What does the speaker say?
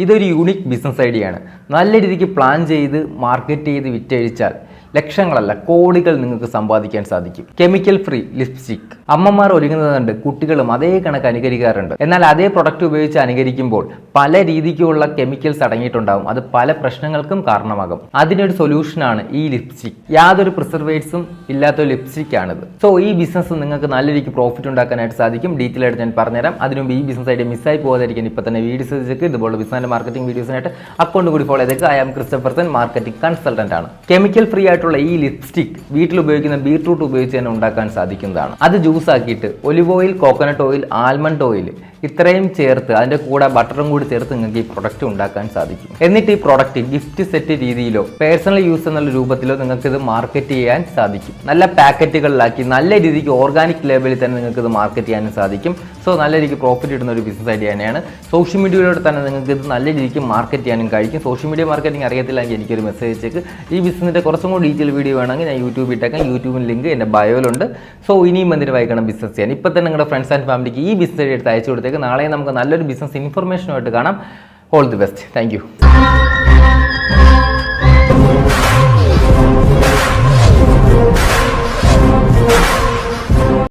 ഇതൊരു unique business idea ആണ്. നല്ല രീതിക്ക് പ്ലാൻ ചെയ്ത് മാർക്കറ്റ് ചെയ്ത് വിറ്റഴിച്ചാൽ ലക്ഷങ്ങളല്ല കോടികൾ നിങ്ങൾക്ക് സമ്പാദിക്കാൻ സാധിക്കും. കെമിക്കൽ ഫ്രീ ലിപ്സ്റ്റിക് അമ്മമാർ ഒരുങ്ങുന്നത് കണ്ട് കുട്ടികളും അതേ കണക്ക് അനുകരിക്കാറുണ്ട്. എന്നാൽ അതേ പ്രൊഡക്റ്റ് ഉപയോഗിച്ച് അനുകരിക്കുമ്പോൾ പല രീതിക്കുള്ള കെമിക്കൽസ് അടങ്ങിയിട്ടുണ്ടാകും. അത് പല പ്രശ്നങ്ങൾക്കും കാരണമാകും. അതിനൊരു സൊല്യൂഷനാണ് ഈ ലിപ്സ്റ്റിക്. യാതൊരു പ്രിസർവേറ്റ്സും ഇല്ലാത്ത ലിപ്സ്റ്റിക് ആണിത്. സോ ഈ ബിസിനസ് നിങ്ങൾക്ക് നല്ല രീതിക്ക് പ്രോഫിറ്റ് ഉണ്ടാക്കാനായിട്ട് സാധിക്കും. ഡീറ്റെയിൽ ആയിട്ട് ഞാൻ പറഞ്ഞുതരാം. അതിനുമുമ്പ് ഈ ബിസിനസ് ഐഡിയ മിസ്സായി പോകാതിരിക്കാൻ ഇപ്പോൾ തന്നെ വീഡിയോസ് വെച്ചേക്ക്. ഇതുപോലെ ബിസിനസ് മാർക്കറ്റിംഗ് വീഡിയോസിനായിട്ട് അക്കൗണ്ട് കൂടി ഫോളോ ചെയ്തേക്ക്. ഐ ആം ക്രിസ്റ്റഫർസൺ, മാർക്കറ്റിംഗ് കൺസൾട്ടന്റ് ആണ്. കെമിക്കൽ ഫ്രീ ആയിട്ടുള്ള ഈ ലിപ്സ്റ്റിക് വീട്ടിൽ ഉപയോഗിക്കുന്ന ബീട്രൂട്ട് ഉപയോഗിച്ച് തന്നെ ഉണ്ടാക്കാൻ സാധിക്കുന്നതാണ്. അത് ജ്യൂസ് ആക്കിയിട്ട് olive oil, coconut oil, almond oil ഇത്രയും ചേർത്ത് അതിൻ്റെ കൂടെ ബട്ടറും കൂടി ചേർത്ത് നിങ്ങൾക്ക് ഈ പ്രൊഡക്റ്റ് ഉണ്ടാക്കാൻ സാധിക്കും. എന്നിട്ട് ഈ പ്രൊഡക്റ്റ് ഗിഫ്റ്റ് സെറ്റ് രീതിയിലോ പേഴ്സണൽ യൂസ് എന്നുള്ള രൂപത്തിലോ നിങ്ങൾക്ക് ഇത് മാർക്കറ്റ് ചെയ്യാൻ സാധിക്കും. നല്ല പാക്കറ്റുകളിലാക്കി നല്ല രീതിക്ക് ഓർഗാനിക് ലേബലിൽ തന്നെ നിങ്ങൾക്ക് ഇത് മാർക്കറ്റ് ചെയ്യാനും സാധിക്കും. സോ നല്ല രീതിക്ക് പ്രോഫിറ്റ് കിട്ടുന്ന ഒരു ബിസിനസ് ഐഡിയ തന്നെയാണ്. സോഷ്യൽ മീഡിയയിലൂടെ തന്നെ നിങ്ങൾക്ക് ഇത് നല്ല രീതിക്ക് മാർക്കറ്റ് ചെയ്യാനും കഴിക്കും. സോഷ്യൽ മീഡിയ മാർക്കറ്റിംഗ് അറിയത്തില്ലെങ്കിൽ എനിക്കൊരു മെസ്സേജ് അയച്ചേക്ക്. ഈ ബിസിനസിൻ്റെ കുറച്ചും കൂടി ഡീറ്റെയിൽ വീഡിയോ വേണമെങ്കിൽ ഞാൻ യൂട്യൂബിൽ ഇട്ടേക്കാം. യൂട്യൂബിൽ ലിങ്ക് എൻ്റെ ബയോയിലുണ്ട്. സോ ഇനിയും എന്തിനു വൈകണം ബിസിനസ് ചെയ്യാൻ. ഇപ്പം തന്നെ നിങ്ങളുടെ ഫ്രണ്ട്സ് ആൻഡ് ഫാമിലിക്ക് ഈ ബിസിനസ് എടുത്ത് അയച്ചു കൊടുത്തേക്ക്. നാളെ നമുക്ക് നല്ലൊരു ബിസിനസ് ഇൻഫർമേഷനുമായിട്ട് കാണാം. All the best. Thank you.